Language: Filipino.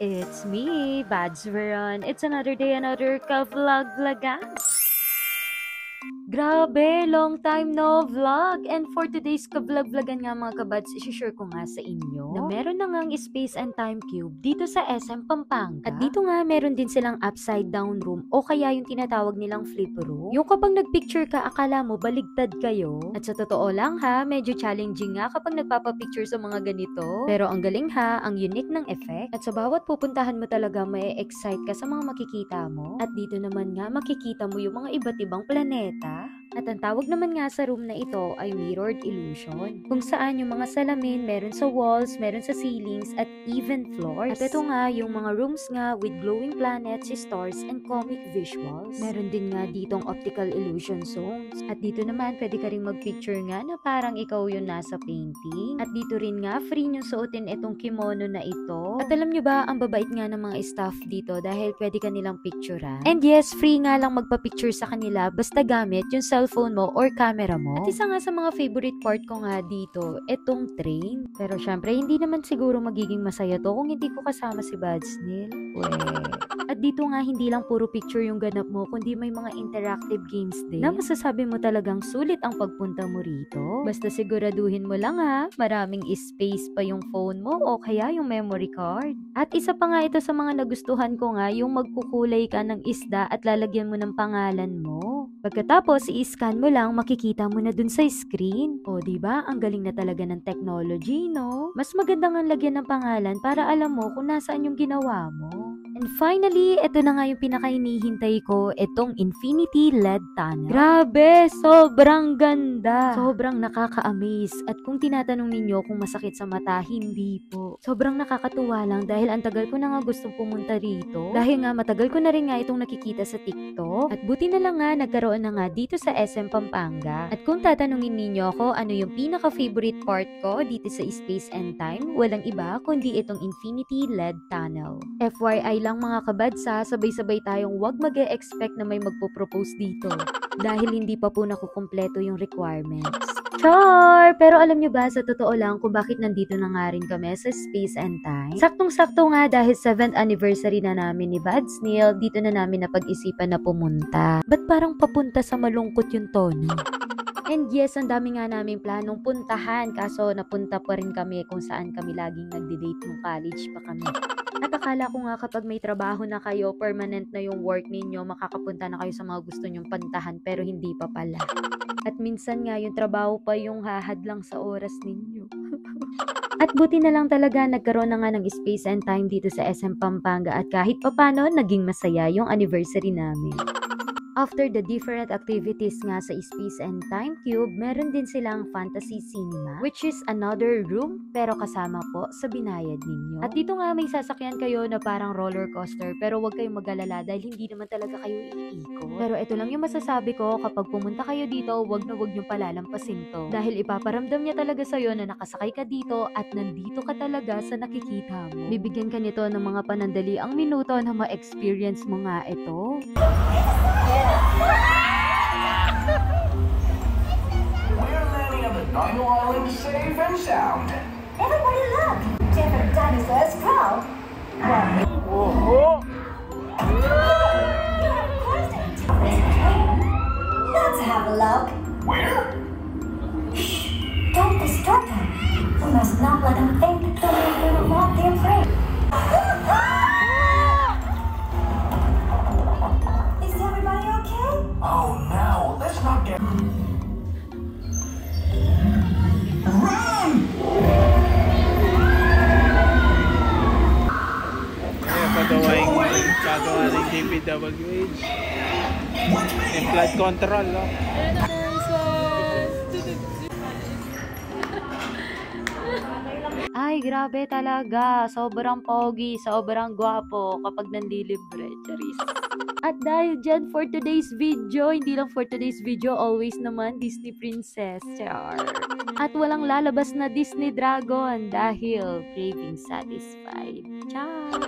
It's me, Bads Veron. It's another day, another ka-vlog-vlogan. Grabe, long time no vlog. And for today's ka-vlog-vlogan nga mga kabads, isi-share ko nga sa inyo na meron na ngang space and time cube dito sa SM Pampanga. At dito nga meron din silang upside down room o kaya yung tinatawag nilang flip room. Yung kapag nagpicture ka, akala mo baligtad kayo. At sa totoo lang ha, medyo challenging nga kapag nagpapapicture sa mga ganito. Pero ang galing ha, ang unique ng effect. At sa bawat pupuntahan mo talaga may excite ka sa mga makikita mo. At dito naman nga makikita mo yung mga iba't ibang planeta. At ang tawag naman nga sa room na ito ay mirrored illusion, kung saan yung mga salamin meron sa walls, meron sa ceilings, at even floors. At ito nga, yung mga rooms nga with glowing planets, stars, and comic visuals. Meron din nga ditong optical illusion zones. At dito naman, pwede ka rin mag-picture nga na parang ikaw yung nasa painting. At dito rin nga, free nyo suotin itong kimono na ito. At alam nyo ba, ang babait nga ng mga staff dito dahil pwede ka nilang picturean. And yes, free nga lang magpa-picture sa kanila basta gamit yung cellphone mo or camera mo. At isa nga sa mga favorite part ko nga dito, etong train. Pero syempre, hindi naman siguro magiging masaya to kung hindi ko kasama si Badsnil. At dito nga, hindi lang puro picture yung ganap mo, kundi may mga interactive games din na masasabi mo talagang sulit ang pagpunta mo rito. Basta siguraduhin mo lang ha, maraming space pa yung phone mo o kaya yung memory card. At isa pa nga ito sa mga nagustuhan ko nga, yung magkukulay ka ng isda at lalagyan mo ng pangalan mo. Pagkatapos, i-scan mo lang, makikita mo na dun sa screen. O, diba? Ang galing na talaga ng technology, no? Mas maganda nga lagyan ng pangalan para alam mo kung nasaan yung ginawa mo. And finally, ito na nga yung pinaka-hinihintay ko, itong Infinity LED Tunnel. Grabe! Sobrang ganda! Sobrang nakaka-amaze. At kung tinatanong ninyo kung masakit sa mata, hindi po. Sobrang nakakatuwa lang dahil ang tagal ko na nga gustong pumunta rito. Dahil nga matagal ko na rin nga itong nakikita sa TikTok. At buti na lang nga nagkaroon na nga dito sa SM Pampanga. At kung tatanungin ninyo ako ano yung pinaka-favorite part ko dito sa Space and Time, walang iba kundi itong Infinity LED Tunnel. FYI lang mga kabadsa, sabay-sabay tayong wag mag-e-expect na may magpo-propose dito dahil hindi pa po nakukumpleto yung requirements. Char! Pero alam nyo ba, sa totoo lang kung bakit nandito na nga rin kami sa Space and Time? Saktong-sakto nga dahil 7th anniversary na namin ni Badsnil, dito na namin napag-isipan na pumunta. Ba't parang papunta sa malungkot yung tono? And yes, ang dami nga naming planong puntahan, kaso napunta pa rin kami kung saan kami laging nagde-date nung college pa kami. At akala ko nga kapag may trabaho na kayo, permanent na yung work ninyo, makakapunta na kayo sa mga gusto nyong pantahan, pero hindi pa pala. At minsan nga yung trabaho pa yung hahadlang sa oras ninyo. At buti na lang talaga nagkaroon na nga ng space and time dito sa SM Pampanga at kahit papano naging masaya yung anniversary namin. After the different activities nga sa Space and Time Cube, meron din silang fantasy cinema, which is another room, pero kasama po sa binayad ninyo. At dito nga may sasakyan kayo na parang roller coaster, pero huwag kayong mag-alala dahil hindi naman talaga kayo iikot. Pero ito lang yung masasabi ko, kapag pumunta kayo dito, huwag na huwag niyong palalampasin to. Dahil ipaparamdam niya talaga sa'yo na nakasakay ka dito at nandito ka talaga sa nakikita mo. Bibigyan ka nito ng mga panandali ang minuto na ma-experience mo nga ito. We're landing on the Dino Island safe and sound. Everybody look! Different dinosaurs proud. Whoa! Let's have a look. Where? Don't disturb them. We must not let them think that we will not be afraid. Is everybody okay? Oh no, let's not get... Run! Gagawa ng DPWH. Yung flood control, no? Ay, grabe talaga. Sobrang pogi, sobrang gwapo kapag nandilibre. Charis. At dahil dyan, for today's video, hindi lang for today's video, always naman Disney Princess. Char. At walang lalabas na Disney Dragon dahil craving satisfied. Char.